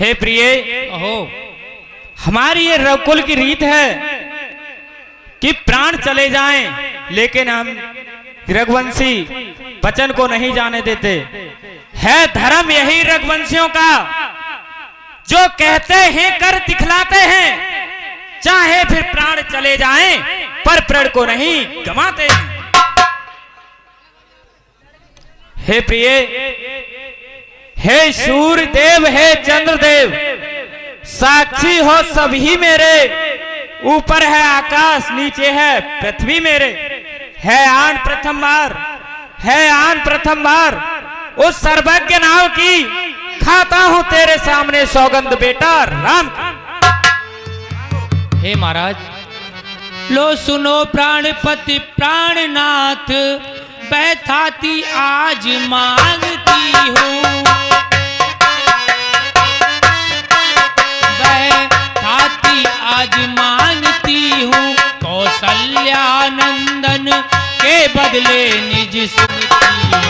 हे प्रिय, अहो हमारी ये रघुकुल की रीत है कि प्राण चले जाएं, लेकिन हम रघुवंशी वचन को नहीं जाने देते। है धर्म यही रघुवंशियों का, जो कहते हैं कर दिखलाते हैं, चाहे फिर प्राण चले जाएं पर प्रण को नहीं गंवाते। हे प्रिय, हे सूर्य देव, हे चंद्रदेव, साक्षी हो सभी मेरे, ऊपर है आकाश नीचे है पृथ्वी मेरे। है आन प्रथम बार, है आन प्रथम बार उस सर्वज्ञ नाव की, खाता हूं तेरे सामने सौगंध बेटा राम की। हे महाराज, लो सुनो प्राणपति प्राणनाथ, बैठाती आज मांगती हूँ, बैठाती आज मांगती हूँ, कौशल्यानंदन के बदले निज सुनती हूँ।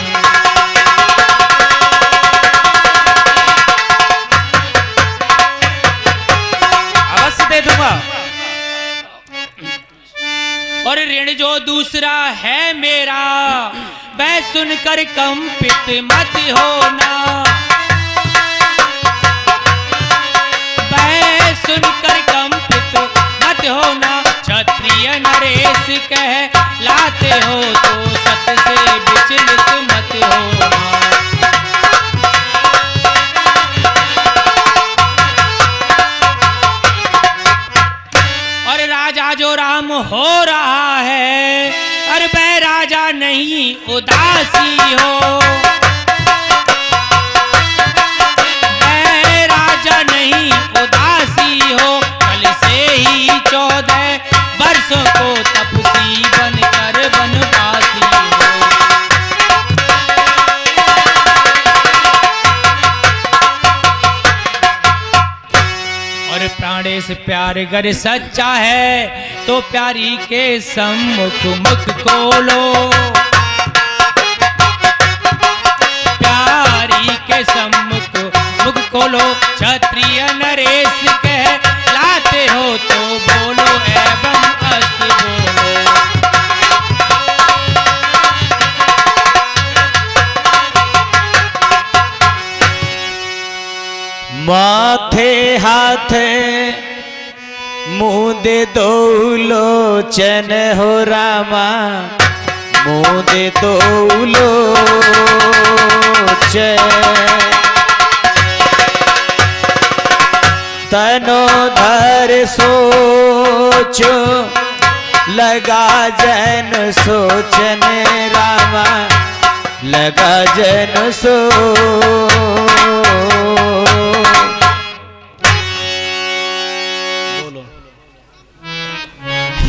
अवश्य दे दूंगा। और ऋण जो दूसरा है मेरा, वह सुनकर कंपित मत होना, वह सुनकर कंपित मत होना। क्षत्रिय नरेश कह लाते हो तो सत से विचलित मत होना। और राजा जो राम हो रहा है, और वह राजा नहीं उदासी हो, वह राजा नहीं उदासी हो। कल से ही 14 वर्षों को तपसी बनकर वनवासी हो। और प्राणेश प्यार गर सच्चा है, तो प्यारी के सम्मुख मुख खोलो, प्यारी के सम्मुख मुख खोलो। क्षत्रिय नरेश कह लाते हो तो बोलो, एवं अस्त बोलो। माथे हाथे मुंदे दो लोचन हो रामा, मुंदे दो लोचन। तनो धर सोचो लगा जन सोचन रामा, लगा जन सो।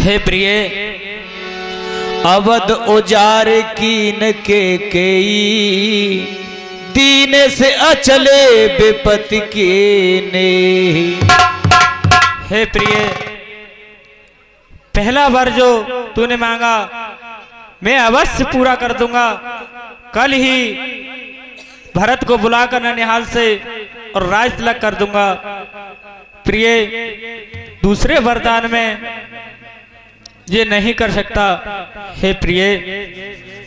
हे प्रिय, अवध उजार कीन के केई, दीन से अचले विपत्ति के ने। हे प्रिय, पहला वर जो तूने मांगा मैं अवश्य पूरा कर दूंगा। कल ही भरत को बुलाकर ननिहाल से और राज तिलक कर दूंगा। प्रिय, दूसरे वरदान में ये नहीं कर सकता। हे प्रिय,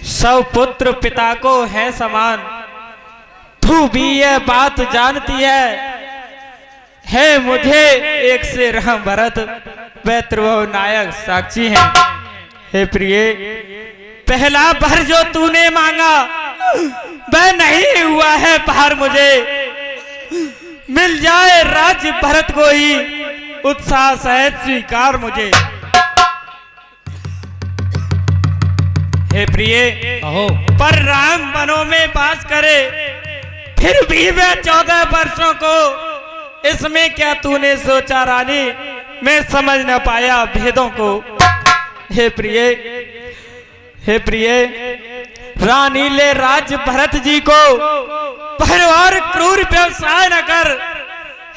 सब पुत्र पिता को है समान, तू भी यह बात जानती है मुझे एक से राम भरत व त्रिभुवन नायक साक्षी हैं। हे प्रिय, पहला भर जो तूने मांगा वह नहीं हुआ है पार, मुझे मिल जाए राज्य भरत को ही उत्साह सहित स्वीकार मुझे। हे प्रिय, अहो पर राम वनों में वास करे, फिर भी वह 14 वर्षों को, इसमें क्या तूने सोचा रानी, मैं समझ न पाया भेदों को। हे प्रिय, हे प्रिय, रानी ले राज्य भरत जी को, पर और क्रूर व्यवसाय न कर।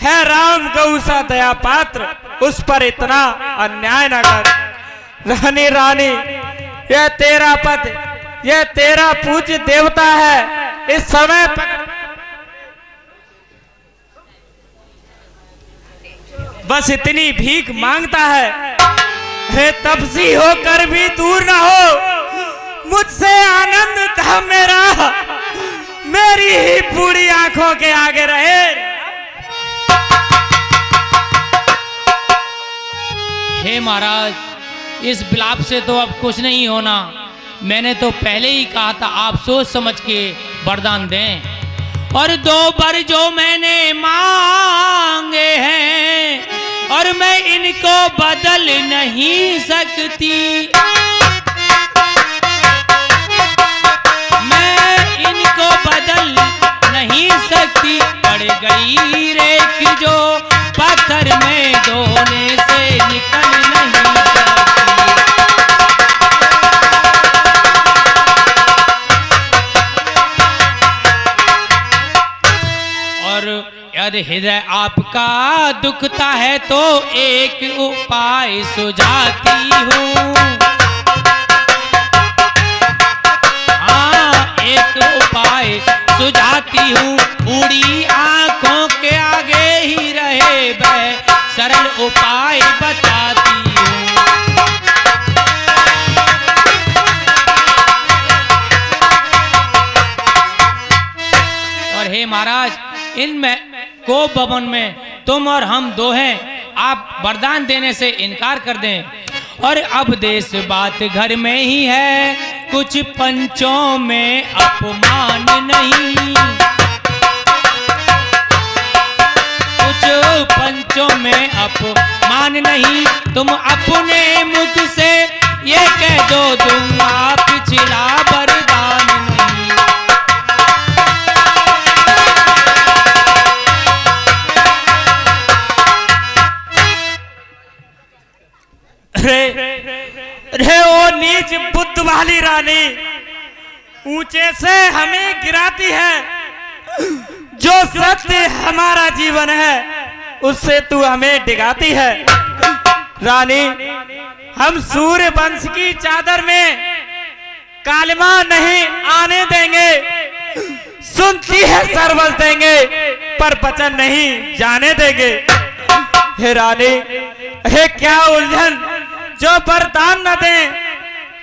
है राम गौ सा दया पात्र, उस पर इतना अन्याय न कर। रानी रानी, यह तेरा पति, यह तेरा पूज्य देवता है, इस समय बस इतनी भीख मांगता है, हे तपसी होकर भी दूर ना हो मुझसे आनंद था मेरा, मेरी ही बूढ़ी आंखों के आगे रहे। हे महाराज, इस विलाप से तो अब कुछ नहीं होना। मैंने तो पहले ही कहा था आप सोच समझ के वरदान दें, और 2 वर जो मैंने मांगे हैं और मैं इनको बदल नहीं सकती, मैं इनको बदल नहीं सकती। पड़ गई रेख जो पत्थर में धोने से निकल नहीं सकती। और यदि हृदय आपका दुखता है तो एक उपाय सुझाती हूँ। हाँ, एक उपाय सुझाती हूँ, बूढ़ी आंखों के आगे ही रहे वह सरल उपाय बताती हूँ। और हे महाराज, इनमें को भवन में तुम और हम 2 हैं, आप वरदान देने से इनकार कर दें। और अब देश बात घर में ही है, कुछ पंचों में अपमान नहीं, कुछ पंचों में अपमान नहीं। तुम अपने मुख से ये कह दो दूंगा पिछला वरदान नहीं। रे ओ नीच बुद्ध वाली रानी, ऊंचे से हमें गिराती है। जो सत्य हमारा जीवन है उससे तू हमें डिगाती है। रानी, हम सूर्य वंश की चादर में कालिमा नहीं आने देंगे। सुनती है सरवल देंगे पर वचन नहीं जाने देंगे। हे रानी, हे क्या उलझन, जो वरदान न दे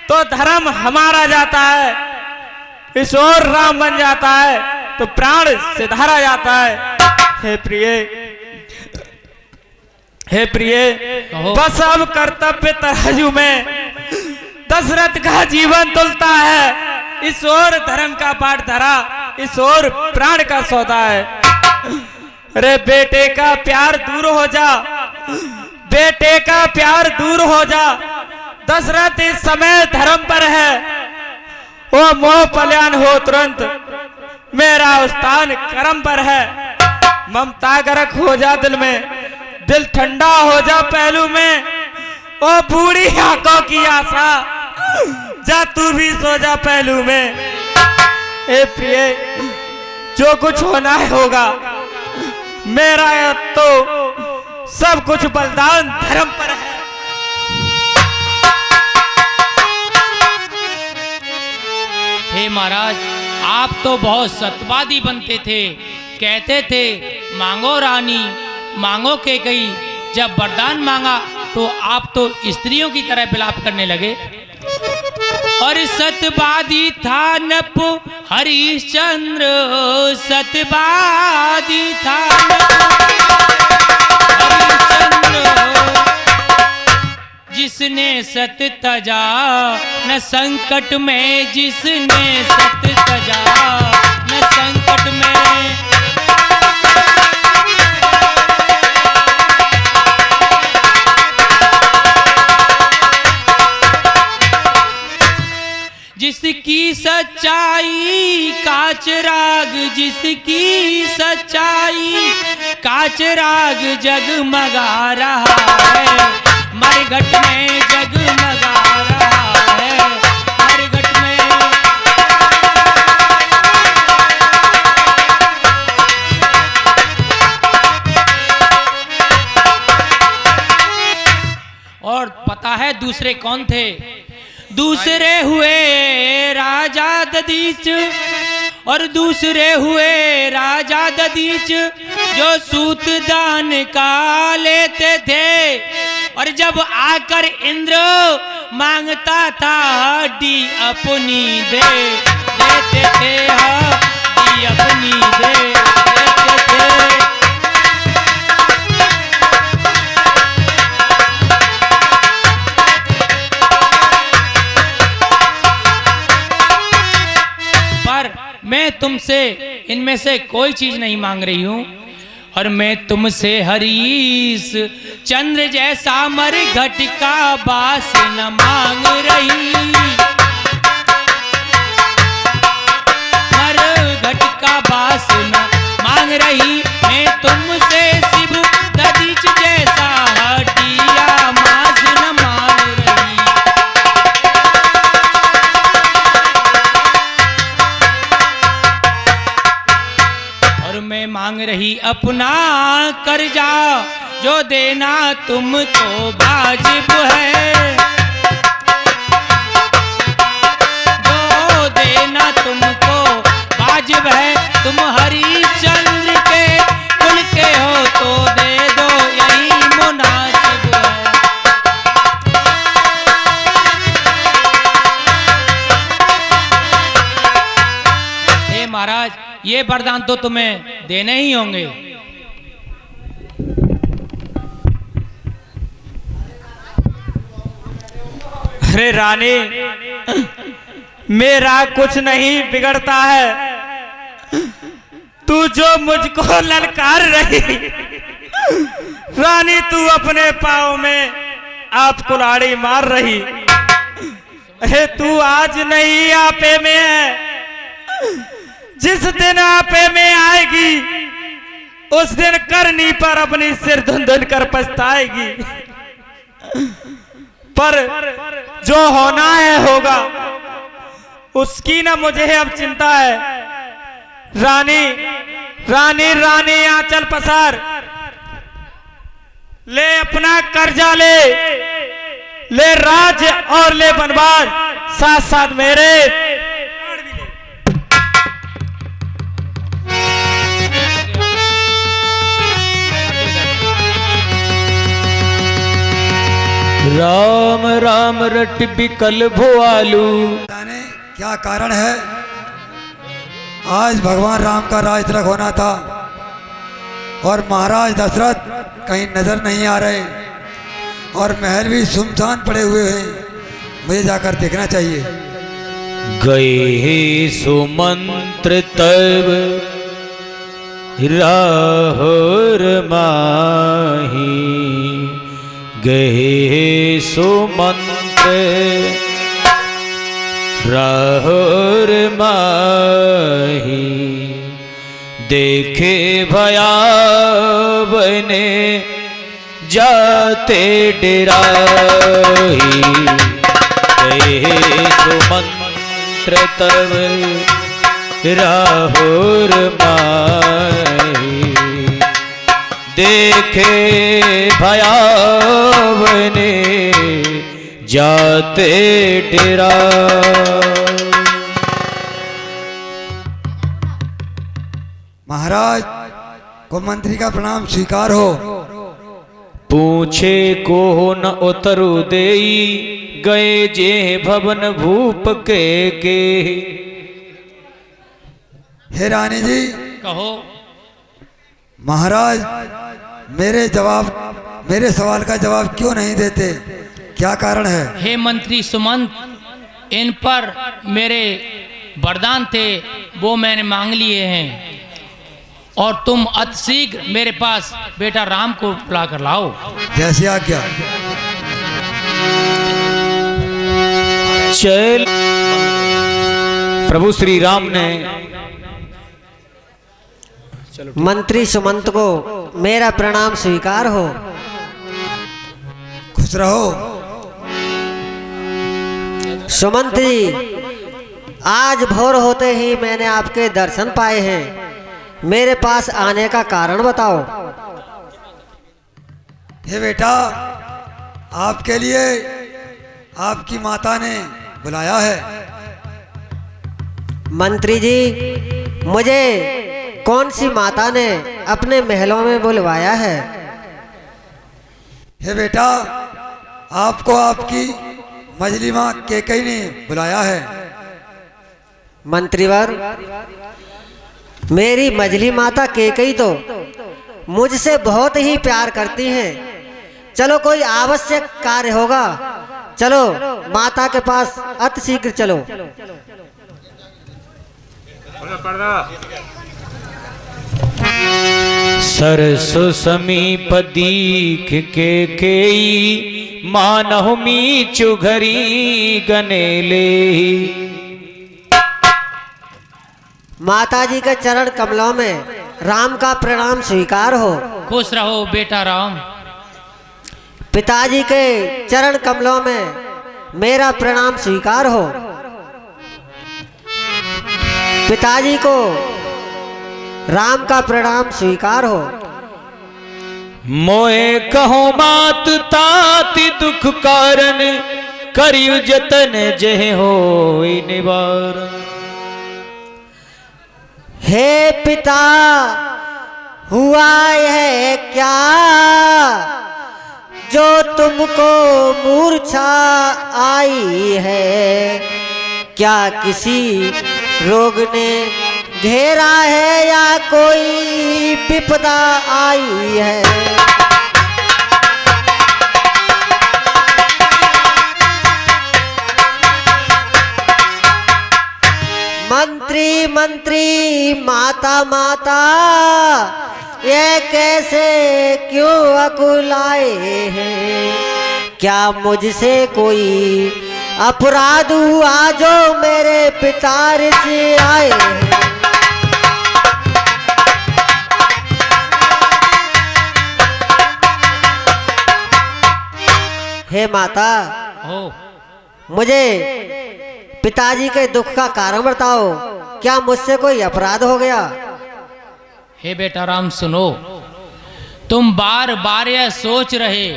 तो धर्म हमारा जाता है, इस ओर राम बन जाता है तो प्राण सिधारा जाता है। हे प्रिय, हे प्रिय, बस अब कर्तव्य तराजू में दशरथ का जीवन तुलता है। इस ओर धर्म का पाठ धरा, इस ओर प्राण का सौदा है। अरे बेटे का प्यार दूर हो जा, बेटे का प्यार दूर हो जा। दशरथ इस समय धर्म पर है, वो मोह कल्याण हो तुरंत। मेरा स्थान कर्म पर है। ममता गरक हो जा दिल में, दिल ठंडा हो जा पहलू में। ओ बूढ़ी आंखों की आशा, जा तू भी सो जा पहलू में। ए प्रिय, जो कुछ होना है होगा। मेरा तो सब कुछ बलिदान धर्म पर है। हे महाराज, आप तो बहुत सत्यवादी बनते थे, कहते थे मांगो रानी, मांगो कैकई। जब वरदान मांगा तो आप तो स्त्रियों की तरह विलाप करने लगे। और सत्यवादी था नप हरिश्चंद्र, सत्यवादी था जिसने सत्य तजा न संकट में, जिसने सत्य तजा न संकट में। जिसकी सच्चाई काच राग, जिसकी सच्चाई काच राग जगमगा रहा है, मरघट में जगमगा रहा है, मरघट में। और पता है दूसरे कौन थे? दूसरे हुए राजा दधीच और दूसरे हुए राजा दधीच जो सूत दान का लेते थे। और जब आकर इंद्र मांगता था हड्डी अपनी दे देते थे, हड्डी अपनी दे देते थे। पर मैं तुमसे इनमें से कोई चीज नहीं मांग रही हूं, और मैं तुमसे हरीश चंद्र जैसा मरघट का बास न मांग रही। मरघट का बास न मांग रही, मैं तुमसे शिव दधीच जैसा हड्डिया मांस न मांग रही। और मैं मांग रही अपना कर्जा जो देना तुमको वाजिब है, जो देना तुमको वाजिब है। तुम हरिश्चंद्र के कुल के हो तो दे दो, यही मुनासिब है। हे महाराज, ये वरदान तो तुम्हें देने ही होंगे। अरे रानी, मेरा कुछ नहीं बिगड़ता है, तू जो मुझको ललकार रही। रानी, तू अपने पाँव में आप कुल्हाड़ी मार रही। अरे तू आज नहीं आपे में है, जिस दिन आपे में आएगी उस दिन करनी पर अपनी सिर धुन कर पछताएगी। पर जो होना है होगा, उसकी ना मुझे अब चिंता है। रानी रानी रानी आंचल पसार, ले अपना कर्जा ले राज और ले बनवास, साथ साथ मेरे। राम राम रट बिकल भोआलू। जाने क्या कारण है, आज भगवान राम का राज तिलक होना था और महाराज दशरथ कहीं नजर नहीं आ रहे और महल भी सुनसान पड़े हुए हैं। मुझे जाकर देखना चाहिए। गए सुमंत्र तब राहुर माही, गए सुमंत्र राहुर माही। देखे भयावने जाते डेराही, गए सुमंत्र तब राहुर माही। देखे भयावने जाते डेरा। महाराज को मंत्री का प्रणाम स्वीकार हो। पूछे को न उतरु देई, गए जे भवन भूप के। हे रानी जी, कहो। महाराज मेरे सवाल का जवाब क्यों नहीं देते, क्या कारण है? हे मंत्री सुमंत, इन पर मेरे वरदान थे, वो मैंने मांग लिए हैं, और तुम अतिशीघ्र मेरे पास बेटा राम को बुला कर लाओ। जैसी आज्ञा। चल। प्रभु श्री राम ने मंत्री सुमंत को मेरा प्रणाम स्वीकार हो। खुश रहो। सुमंत जी, आज भोर होते ही मैंने आपके दर्शन पाए हैं, मेरे पास आने का कारण बताओ। हे बेटा, आपके लिए आपकी माता ने बुलाया है। मंत्री जी, मुझे कौन सी माता ने अपने महलों में बुलवाया है? हे बेटा, आपको आपकी मजली माँ कैकई ने बुलाया है। मंत्रीवर, मेरी मजली माता कैकई तो मुझसे बहुत ही प्यार करती हैं। चलो कोई आवश्यक कार्य होगा, चलो माता के पास अति शीघ्र चलो। सरसु समीप दीख के केई, मानहु मीचु घरी गनेले। माता जी के चरण कमलों में राम का प्रणाम स्वीकार हो। खुश रहो बेटा राम। पिताजी के चरण कमलों में मेरा प्रणाम स्वीकार हो। पिताजी को राम का प्रणाम स्वीकार हो। मोए कहो मात ताति दुख कारण, करियु जतन जह होई निवारण। हे पिता, हुआ यह क्या जो तुमको मूर्छा आई है? क्या किसी रोग ने घेरा है या कोई विपदा आई है? मंत्री मंत्री, माता माता, ये कैसे क्यों अकुलाए हैं? क्या मुझसे कोई अपराध हुआ जो मेरे पिता से आए हैं? हे माता, हो मुझे पिताजी के दुख का कारण बताओ। क्या मुझसे कोई अपराध हो गया? हे बेटा राम सुनो, तुम बार बार यह सोच रहे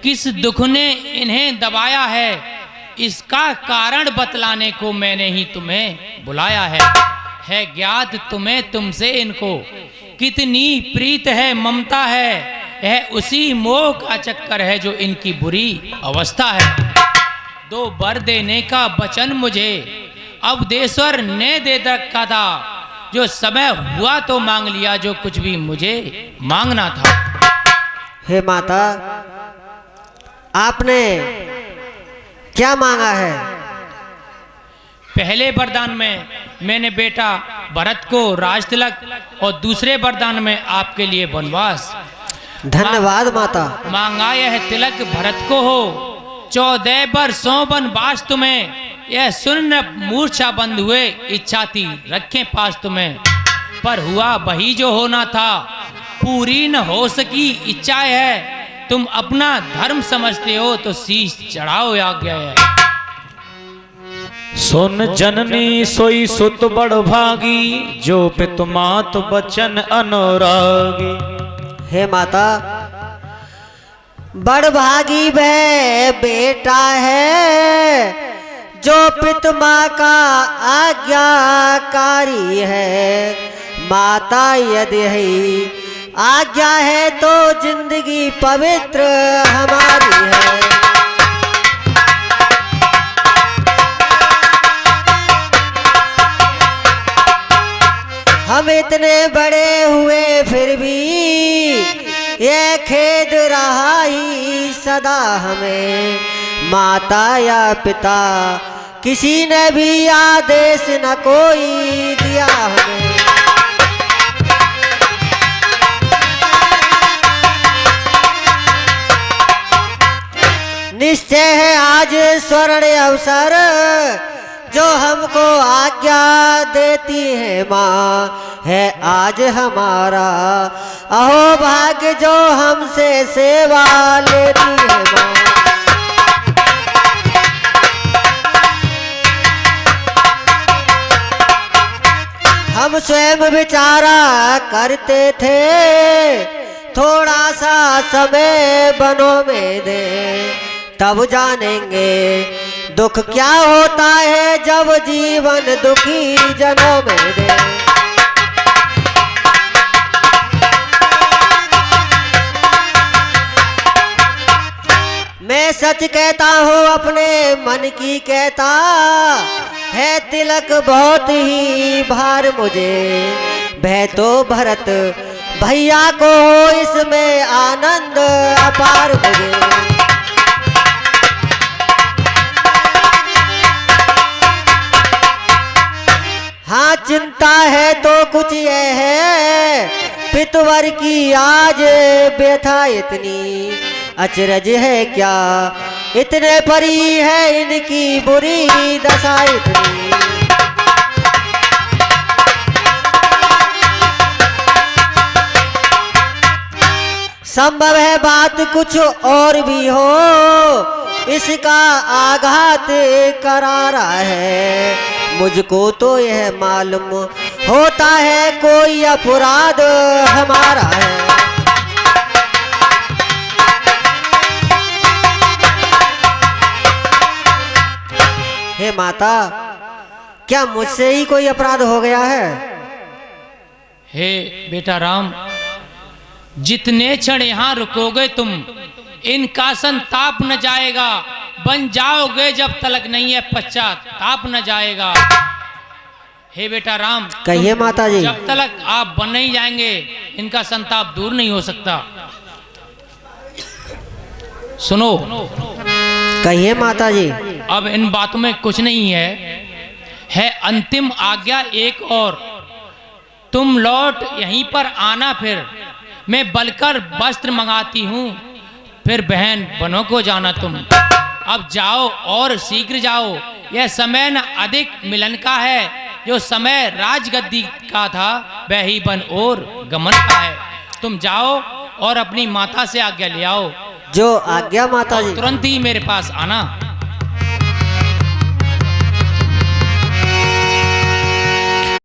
किस दुख ने इन्हें दबाया है, इसका कारण बतलाने को मैंने ही तुम्हें बुलाया है ज्ञात तुम्हें तुमसे इनको कितनी प्रीत है, ममता है। यह उसी मोह का चक्कर है जो इनकी बुरी अवस्था है। 2 वर देने का वचन मुझे अवधेश्वर ने दे रखा था। जो समय हुआ तो मांग लिया, जो कुछ भी मुझे मांगना था। हे माता, आपने क्या मांगा है? पहले वरदान में मैंने बेटा भरत को राज तिलक और दूसरे वरदान में आपके लिए वनवास। धन्यवाद माता। मांगा यह तिलक भरत को हो, 14 वर्षों वनवास तुम्हें। यह सुन मूर्छा बंद हुए, इच्छा थी रखें पास तुम्हें, पर हुआ वही जो होना था। पूरी न हो सकी इच्छा है, तुम अपना धर्म समझते हो तो शीश चढ़ाओ आज्ञा है। सुन जननी सोई सुत बड़ भागी, जो पितु मात बचन अनुरागी। हे माता, बड़ भागी वह बेटा है जो पिता माँ का आज्ञाकारी है। माता यदि है आज्ञा है तो जिंदगी पवित्र हमारी है। हम इतने बड़े हुए फिर भी ये खेद रहा ही सदा हमें। माता या पिता किसी ने भी आदेश न कोई दिया हमें। निश्चय है आज स्वर्ण अवसर जो हमको आज्ञा देती है माँ, है आज हमारा अहो भाग्य जो हमसे सेवा लेती है माँ। हम स्वयं विचारा करते थे थोड़ा सा समय बनों में दे, तब जानेंगे दुख क्या होता है जब जीवन दुखी जनों में दे। सच कहता हूँ अपने मन की कहता, है तिलक बहुत ही भार मुझे, भय तो भरत भैया को हो इसमें आनंद अपार मुझे। हाँ चिंता है तो कुछ ये है, पितवर की आज व्यथा इतनी, अचरज है क्या इतने परी है इनकी बुरी दशा इतनी। संभव है बात कुछ और भी हो, इसका आघात करारा है, मुझको तो यह मालूम होता है कोई अपराध हमारा है। हे माता, क्या मुझसे ही कोई अपराध हो गया है? हे बेटा राम, जितने क्षण यहाँ रुकोगे तुम, इनका संताप न जाएगा, बन जाओगे जब तलक नहीं है पश्चाताप न जाएगा। हे बेटा राम, कहिए माता जी। जब तलक आप बन नहीं जाएंगे इनका संताप दूर नहीं हो सकता। सुनो, कहिए माता जी। अब इन बातों में कुछ नहीं है अंतिम आज्ञा एक और, तुम लौट यहीं पर आना, फिर मैं बलकर वस्त्र मंगाती हूँ, फिर बहन बनों को जाना तुम। अब जाओ और शीघ्र जाओ, यह समय न अधिक मिलन का है, जो समय राजगद्दी का था वह ही बन और गमन का है। तुम जाओ और अपनी माता से आज्ञा ले आओ। जो आज्ञा माता जी। तुरंत ही मेरे पास आना।